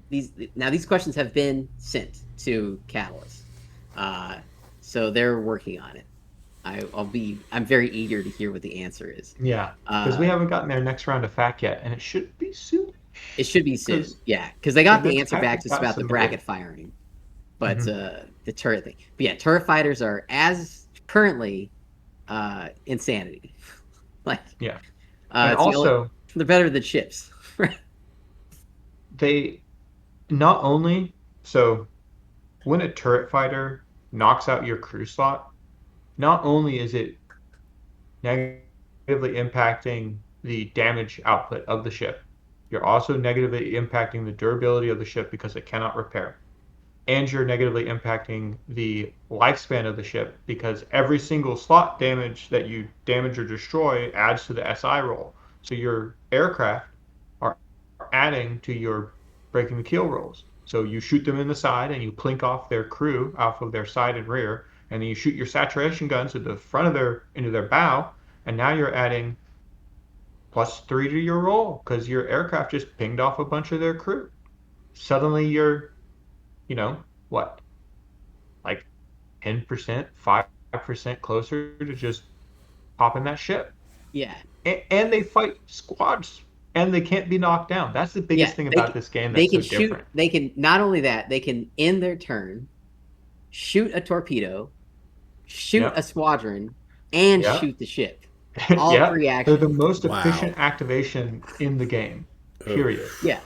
these questions have been sent to Catalyst. So they're working on it. I'm very eager to hear what the answer is. Yeah, because we haven't gotten their next round of FAQ yet, and it should be soon. It should be soon. Yeah, because they got the answer back just about the bracket firing, but the turret thing. But yeah, turret fighters are as currently insanity. And also they're better than ships. They not only when a turret fighter knocks out your crew slot, not only is it negatively impacting the damage output of the ship, you're also negatively impacting the durability of the ship because it cannot repair. And you're negatively impacting the lifespan of the ship because every single slot damage that you damage or destroy adds to the SI roll. So your aircraft are adding to your breaking the keel rolls. So you shoot them in the side and you plink off their crew off of their side and rear, and then you shoot your saturation guns to the front of into their bow, and now you're adding +3 to your roll because your aircraft just pinged off a bunch of their crew. Suddenly you're, like 10%, 5% closer to just popping that ship. Yeah. And they fight squads, and they can't be knocked down. That's the biggest thing about this game that's so different. They can, not only that, they can end their turn, shoot a torpedo, shoot a squadron, and shoot the ship. All 3 actions. They're the most efficient activation in the game. Period. Yeah.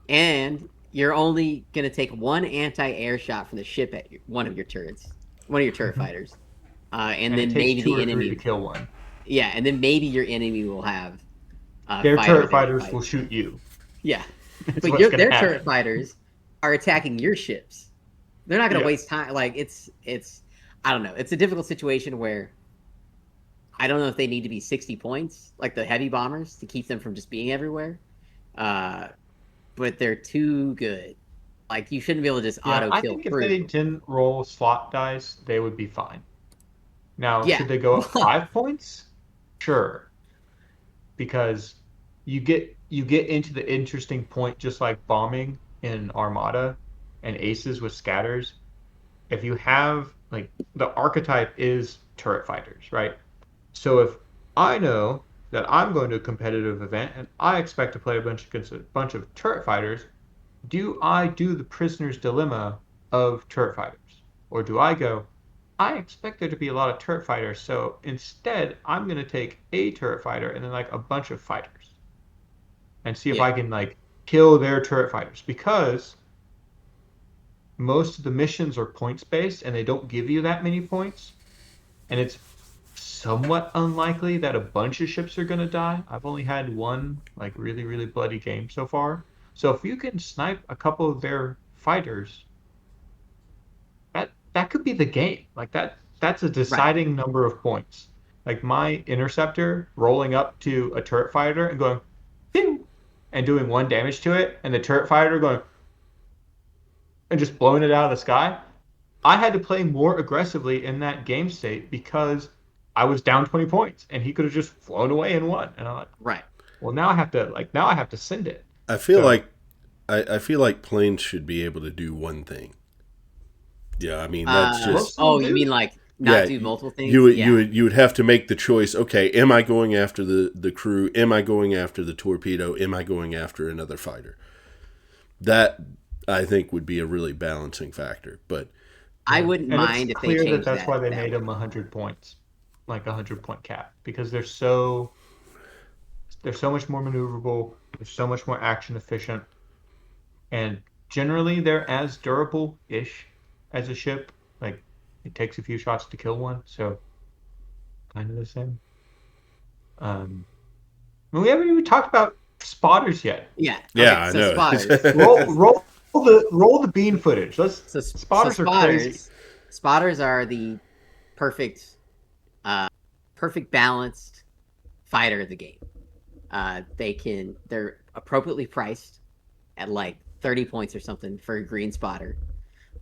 And you're only going to take 1 anti-air shot from the ship at one of your turrets, one of your turret fighters. And then maybe the enemy to kill one. Yeah, and then maybe your enemy will have their turret fighters will shoot you. Yeah. But their turret fighters are attacking your ships. They're not going to waste time. Like it's I don't know. It's a difficult situation where I don't know if they need to be 60 points, like the heavy bombers, to keep them from just being everywhere. But they're too good. Like, you shouldn't be able to just auto-kill I think if they didn't roll slot dice, they would be fine. Now, Yeah. should they go up 5 points? Sure, because you get into the interesting point, just like bombing in Armada and aces with scatters. If you have like the archetype is turret fighters, right? So if I know that I'm going to a competitive event and I expect to play against a bunch of turret fighters, do I do the prisoner's dilemma of turret fighters? Or do I go, I expect there to be a lot of turret fighters, so instead I'm going to take a turret fighter and then like a bunch of fighters and see if Yeah. I can like kill their turret fighters, because most of the missions are points based and they don't give you that many points, and it's somewhat unlikely that a bunch of ships are going to die. I've only had one like really really bloody game so far. So if you can snipe a couple of their fighters, that could be the game. Like that's a Right. deciding number of points. Like my interceptor rolling up to a turret fighter and going Ping! And doing 1 damage to it, and the turret fighter going and just blowing it out of the sky. I had to play more aggressively in that game state because I was down 20 points and he could have just flown away and won. And I'm like, Right. well, now I have to send it. I feel So like I feel like planes should be able to do one thing. Yeah, I mean that's just most of them You do. mean like not yeah. do multiple You things? would Yeah. you would have to make the choice. Okay, am I going after the crew? Am I going after the torpedo? Am I going after another fighter? That I think would be a really balancing factor. But I wouldn't And it's mind if they clear that changed that's why they that made way. them 100 points, like a 100 point cap, because they're so much more maneuverable, they're so much more action efficient, and generally they're as durable-ish as a ship. Like it takes a few shots to kill one, so kind of the same. Um, we haven't even talked about spotters yet. Yeah. yeah, Okay. I So know. spotters. Roll the bean footage. Let's So spotters are crazy. spotters are the perfect, uh, perfect balanced fighter of the game. They're appropriately priced at like 30 points or something for a green spotter.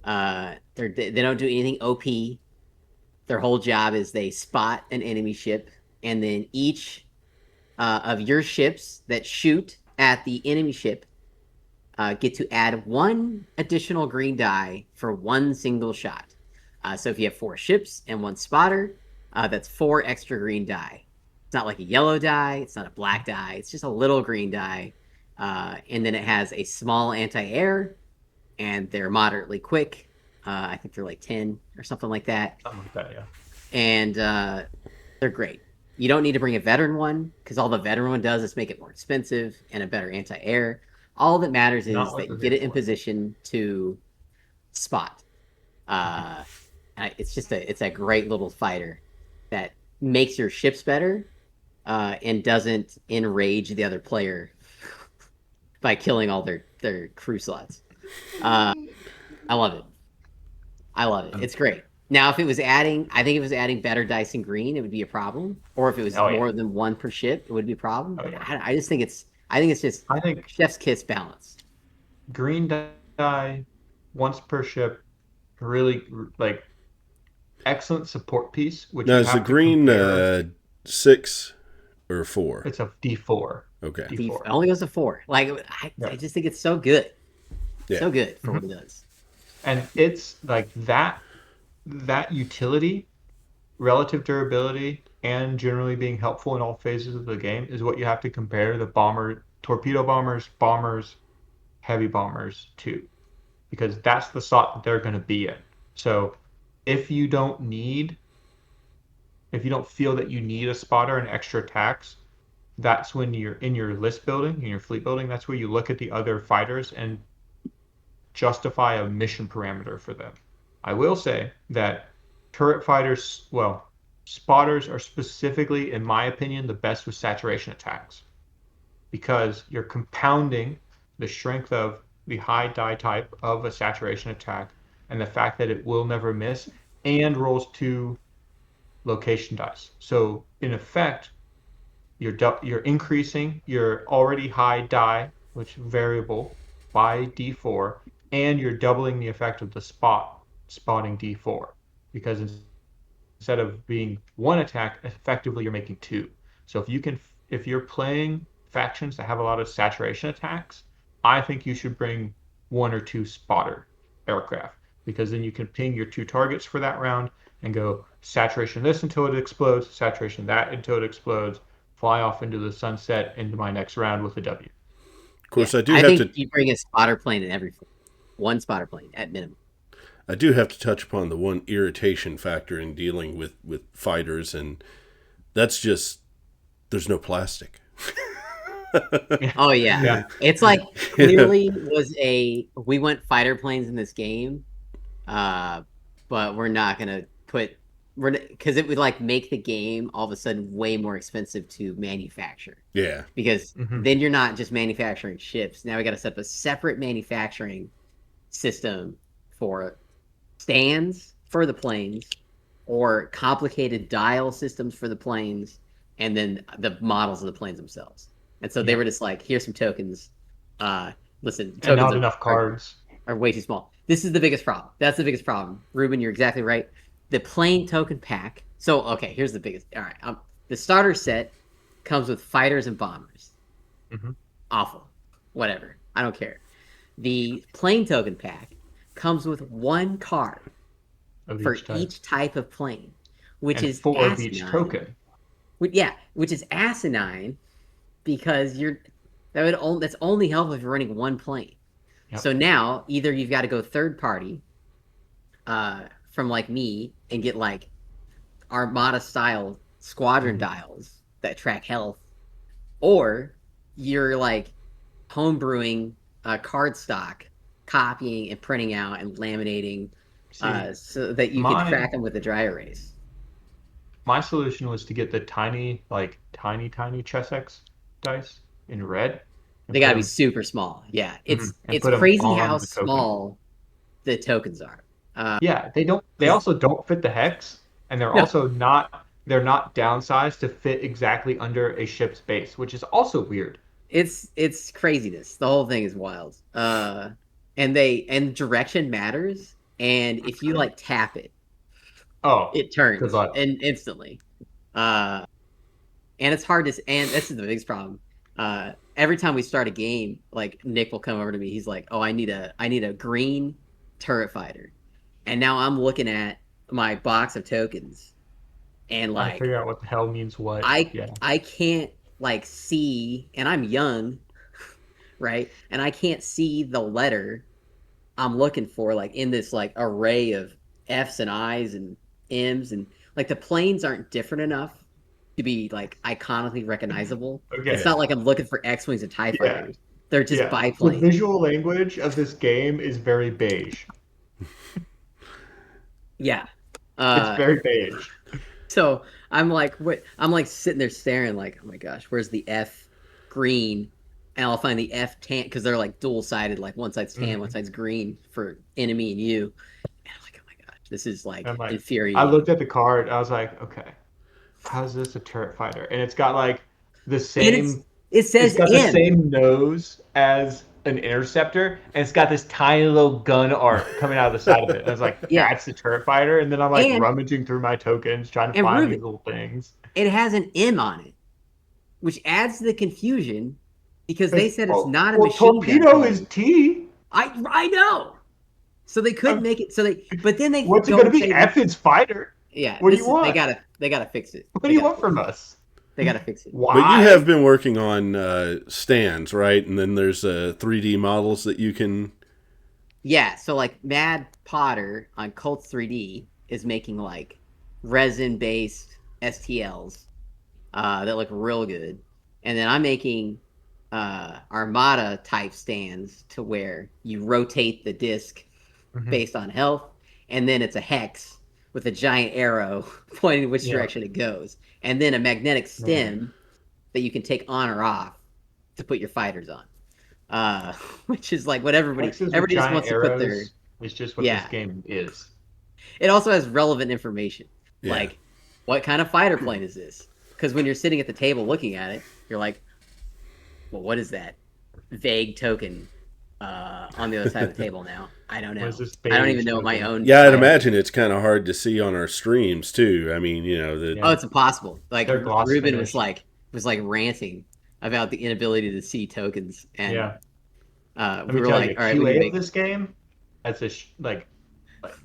They don't do anything OP. Their whole job is they spot an enemy ship, and then each of your ships that shoot at the enemy ship get to add one additional green die for one single shot. So if you have 4 ships and 1 spotter, that's 4 extra green die. It's not like a yellow die. It's not a black die. It's just a little green die. And then it has a small anti-air, and they're moderately quick. I think they're like 10 or something like that. Something like that, yeah. And they're great. You don't need to bring a veteran one, because all the veteran one does is make it more expensive and a better anti-air. All that matters Not is what that they're you get here it in for. position to spot. It's a great little fighter that makes your ships better, and doesn't enrage the other player by killing all their crew slots. I love it. I love it. It's great. Now, if it was adding, I think if it was adding better dice and green, it would be a problem. Or if it was Oh yeah. more than one per ship, it would be a problem. Oh But yeah. I just think it's just I think chef's kiss balance. green die once per ship, really like excellent support piece, which Now you is the have to green compare. 6 or 4? It's a D4. Okay. D4. It only goes to 4. Like Yeah. I just think it's so good, Yeah. so good for Mhm. what it does. And it's like that utility, relative durability, and generally being helpful in all phases of the game is what you have to compare the torpedo bombers, heavy bombers to, because that's the slot that they're going to be in. So if you don't need, if you don't feel that you need a spotter and extra attacks, that's when you're in your list building, in your fleet building, that's where you look at the other fighters and justify a mission parameter for them. I will say that turret fighters, well, spotters are specifically, in my opinion, the best with saturation attacks, because you're compounding the strength of the high die type of a saturation attack and the fact that it will never miss and rolls 2 location dice. So in effect, you're increasing your already high die, which variable, by D4, and you're doubling the effect of the spotting D4, because instead of being one attack, effectively you're making two. So if you're playing factions that have a lot of saturation attacks, I think you should bring one or two spotter aircraft because then you can ping your two targets for that round and go saturation this until it explodes, saturation that until it explodes, fly off into the sunset into my next round with a W. Of course, Yeah, I think you bring a spotter plane in every one spotter plane at minimum. I do have to touch upon the one irritation factor in dealing with fighters, and that's just there's no plastic. Oh yeah. It's like clearly we want fighter planes in this game, but we're not gonna because it would like make the game all of a sudden way more expensive to manufacture. Yeah, because then you're not just manufacturing ships. Now we got to set up a separate manufacturing system for stands for the planes, or complicated dial systems for the planes, and then the models of the planes themselves. And so they were just like, here's some tokens. Listen, tokens and not enough cards are way too small. This is the biggest problem. That's the biggest problem. Reuben, you're exactly right. The plane token pack. So, okay, here's the biggest. All right. The starter set comes with fighters and bombers. Awful. Whatever. I don't care. The plane token pack comes with one card for each type of plane, which is four of each token. Which is asinine because that's only helpful if you're running one plane. Yep. So now either you've got to go third party from like me and get like Armada style squadron dials that track health, or you're like homebrewing card stock, copying and printing out and laminating so that you can track them with the dry erase. My solution was to get the tiny Chessex dice in red. They gotta be super small. Yeah, it's crazy how small the tokens are. They also don't fit the hex, and they're also not downsized to fit exactly under a ship's base, which is also weird. It's craziness. The whole thing is wild. And direction matters, and if you like tap it, it turns and instantly. And it's hard to, and this is the biggest problem. Every time we start a game, like Nick will come over to me. He's like, "Oh, I need a green turret fighter," and now I'm looking at my box of tokens, and like I figure out what the hell means what. I can't like see, and I'm young, right? And I can't see the letter I'm looking for, like in this like array of F's and I's and M's, and like the planes aren't different enough to be like iconically recognizable. Okay. It's not like I'm looking for X-Wings and TIE fighters. They're just biplanes. The visual language of this game is very beige. Yeah. It's very beige. So I'm like, what? I'm like sitting there staring like, oh my gosh, where's the F green? And I'll find the F tan, because they're like dual-sided, like one side's tan, one side's green for enemy and you. And I'm like, oh my gosh, this is like infuriating. I looked at the card, I was like, okay, how's this a turret fighter? And it's got like the same. It's got the same nose as an interceptor, and it's got this tiny little gun arc coming out of the side of it. And I was like, that's the turret fighter. And then I'm like rummaging through my tokens, trying to find these little things. It has an M on it, which adds to the confusion because they said it's not a machine gun. Torpedo is T. I know. So they couldn't make it. But then they. What's it going to be? F is fighter. Yeah. What do you want? They gotta fix it. What do you want from us? They gotta fix it. Why? But you have been working on stands, right? And then there's 3D models that you can. Yeah. So like Mad Potter on Colts 3D is making like resin-based STLs that look real good, and then I'm making Armada type stands to where you rotate the disc based on health, and then it's a hex with a giant arrow pointing which direction it goes, and then a magnetic stem that you can take on or off to put your fighters on, which is like what everybody just wants to put their. It's just what this game is. It also has relevant information, like what kind of fighter plane is this? Because when you're sitting at the table looking at it, you're like, well, what is that vague token on the other side of the table now. I don't Was know. this I don't beige even know what my token? own Yeah, I'd title. imagine it's kind of hard to see on our streams too. I mean, Oh, Yeah, it's impossible. Like they're gloss Reuben was finished. like ranting about the inability to see tokens, and Yeah, let we me were tell like, you, all right, we need to QA of make. this game, as a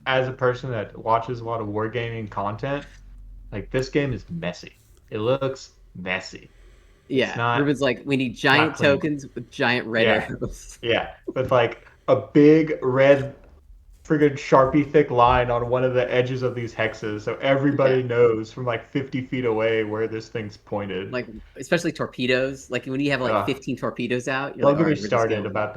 as a person that watches a lot of wargaming content, like this game is messy. It looks messy. It's Yeah, Reuben's like, we need not giant clean. tokens with giant red Yeah, arrows. yeah, with like a big red friggin' Sharpie thick line on one of the edges of these hexes, so Yeah, everybody knows from like 50 feet away where this thing's pointed. like especially torpedoes. Like when you have like Ugh. 15 torpedoes out, you're like, Don't all get me right, we're just started going. about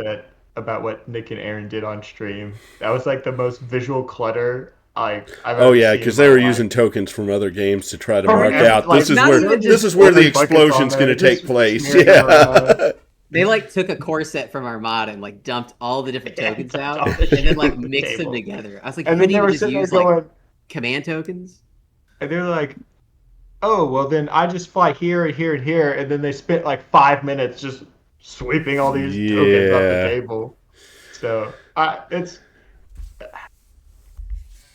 about what Nick and Aaron did on stream. That was like the most visual clutter I've Oh ever yeah, seen in because they my were life. using tokens from other games to try to From mark out like Not even they this just is just where the poured buckets on explosion's going there, to take just place. smeared it around. Yeah. they like took a core set from Armada and like dumped all the different Yeah, tokens dumped out all the and then shit like on the mixed them table. together. I was like, you And then couldn't they even were just sitting there use like going, command tokens? and they're like, oh, well, then I just fly here and here and here. And then they spent like 5 minutes just sweeping all these tokens off the Yeah. table. So it's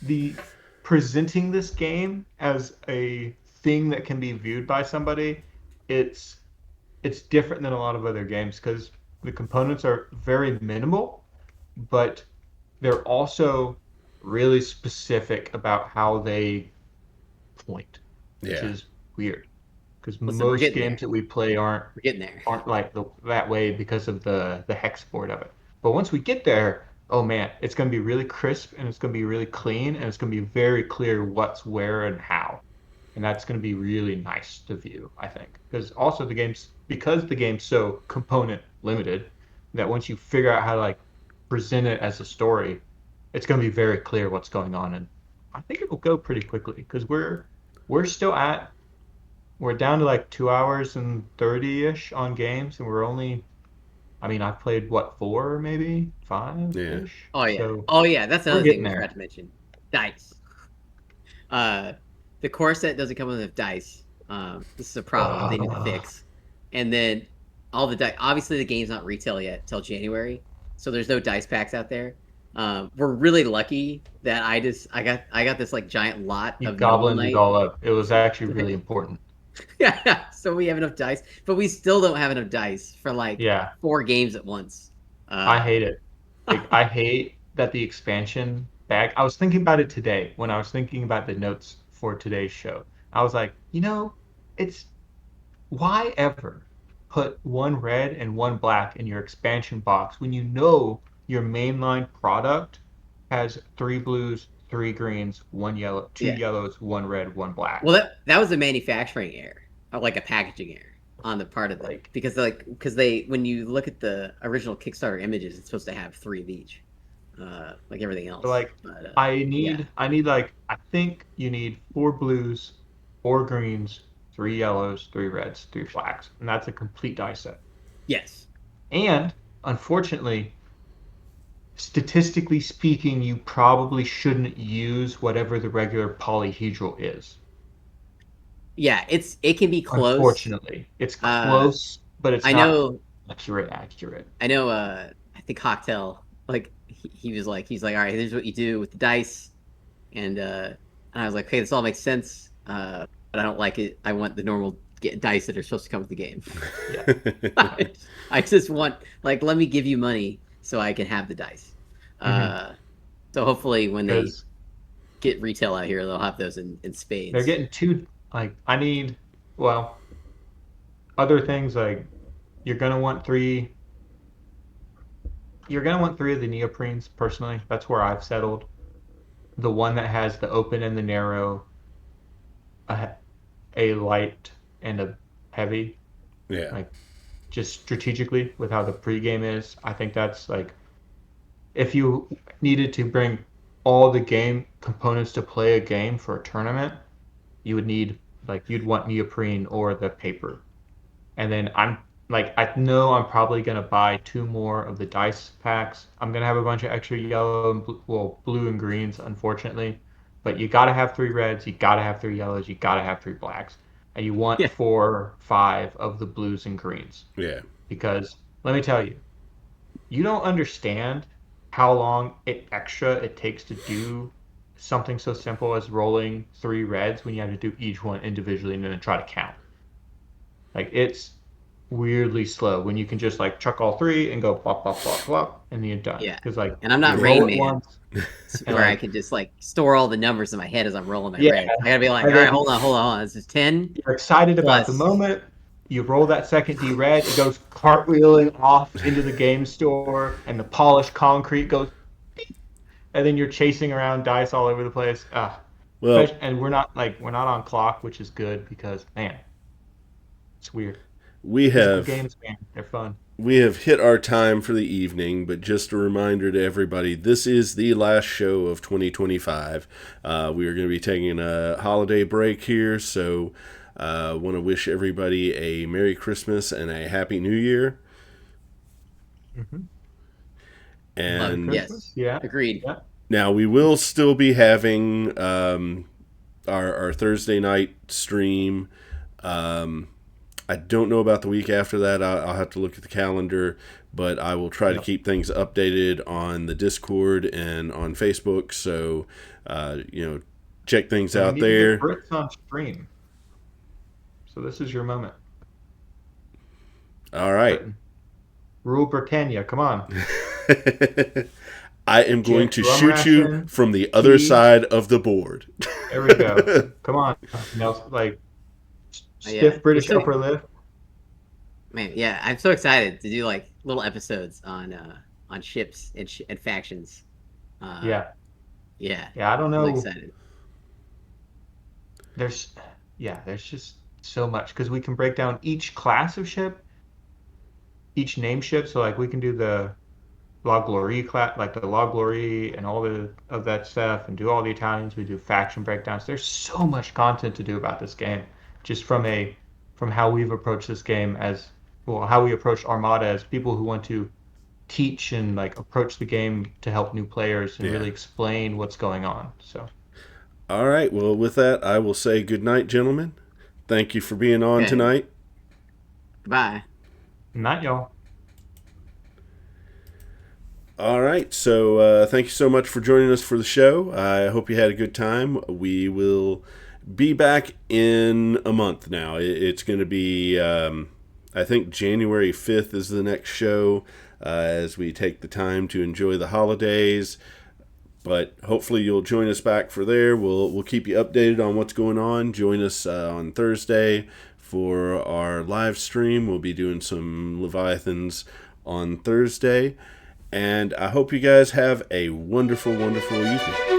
the presenting this game as a thing that can be viewed by somebody. It's it's different than a lot of other games because the components are very minimal, but they're also really specific about how they point, which Yeah. is weird because Listen, we're most getting games there. that we play We're getting there. aren't like that way because of the hex board of it. But once we get there, oh man, it's going to be really crisp and it's going to be really clean and it's going to be very clear what's where and how. And that's going to be really nice to view, I think. Because the game's so component limited that once you figure out how to like present it as a story, it's going to be very clear what's going on and I think it will go pretty quickly because we're still at we're down to like 2 hours and 30-ish on games, and we're only, I mean, I've played what, four, maybe Yeah. five-ish. Oh yeah. So Oh yeah, that's we're another thing getting we forgot there. to mention. Dice. Uh the core set doesn't come with enough dice. This is a problem they need to Ugh. fix. And then all the dice, obviously the game's not retail yet till January, so there's no dice packs out there. We're really lucky that I got this like giant lot You of Noble goblined it Knight. all up. It was actually really important. Yeah, so we have enough dice, but we still don't have enough dice for like Yeah, 4 games at once. I Uh, hate it. Like, I hate that the expansion bag. I was thinking about it today when I was thinking about the notes for today's show. I was like, it's why ever put one red and one black in your expansion box when you know your mainline product has three blues, three greens, one yellow, two yeah. yellows, one red, one black. Well, that was a manufacturing error, or like a packaging error on the part of them, Like, because they when you look at the original Kickstarter images, it's supposed to have 3 of each, like everything else. like But yeah, I need like I think you need four blues, four greens, three yellows, three reds, three blacks, and that's a complete die set. yes, And unfortunately, statistically speaking, you probably shouldn't use whatever the regular polyhedral is. yeah, it can be close. Unfortunately, it's Uh, close, but it's I not know, accurate. I know. I think Cocktail, like he's like, all right, here's what you do with the dice, and I was like, okay, this all makes sense. But I don't like it. I want the normal dice that are supposed to come with the game. Yeah. I just want like let me give you money so I can have the dice. Hmm. Uh, so hopefully when they Because get retail out here, they'll have those in they're spades. getting too like I need well other things like you're gonna want three you're gonna want three of the neoprenes personally. That's where I've settled. The one that has the open and the narrow, a, a light and a heavy, Yeah. like just strategically with how the pregame is. I think that's like if you needed to bring all the game components to play a game for a tournament, you would need like you'd want neoprene or the paper. And then I know I'm probably gonna buy two more of the dice packs. I'm gonna have a bunch of extra yellow and blue and greens, unfortunately. But you gotta have three reds, you gotta have three yellows, you gotta have three blacks, and you want Yeah, 4, 5 of the blues and greens Yeah. because let me tell you, you don't understand how long it takes to do something so simple as rolling 3 reds when you have to do each one individually and then try to count. Like, it's weirdly slow when you can just like chuck all 3 and go plop plop plop plop and then you're done. Yeah. Because like And I'm you not roll Rain it Man, once and where I like can just like store all the numbers in my head as I'm rolling my yeah, reds. I gotta be like, all and right, then hold on. This is 10 you're excited about the plus. moment. You roll that second D red, it goes cartwheeling off into the game store, and the polished concrete goes, and then you're chasing around dice all over the place. Well, And we're not on clock, which is good because man, it's weird. we Physical have games, man, they're fun. we have hit our time for the evening, but just a reminder to everybody, this is the last show of 2025. We are going to be taking a holiday break here, so want to wish everybody a Merry Christmas and a Happy New Year. Mm-hmm. And Christmas, yeah, Agreed. yeah. now we will still be having our Thursday night stream. I don't know about the week after that. I'll have to look at the calendar, but I will try to keep things updated on the Discord and on Facebook. So, check things And we out need to get there. Brits on stream. So this is your moment. All right. Britain. Rule Britannia, come on. I am going to Rum shoot you ration, from the other tea. side of the board. There we go. Come on. Like stiff British So- upper lip. Man, yeah, I'm so excited to do like little episodes on ships and factions. Yeah. Yeah. I don't know. I'm excited. There's just so much because we can break down each class of ship, each name ship. So like we can do the La Glorie class, like the La Glorie and all of that stuff, and do all the Italians. We do faction breakdowns. There's so much content to do about this game, just from how we've approached this game as well, how we approach Armada as people who want to teach and like approach the game to help new players and really explain what's going on. So. All right. Well, with that, I will say good night, gentlemen. Thank you for being on tonight. Bye. Night, y'all. All right. So thank you so much for joining us for the show. I hope you had a good time. We will be back in a month now. It's going to be, I think, January 5th is the next show as we take the time to enjoy the holidays. But hopefully you'll join us back for there. We'll keep you updated on what's going on. Join us on Thursday for our live stream. We'll be doing some Leviathans on Thursday. And I hope you guys have a wonderful, wonderful evening.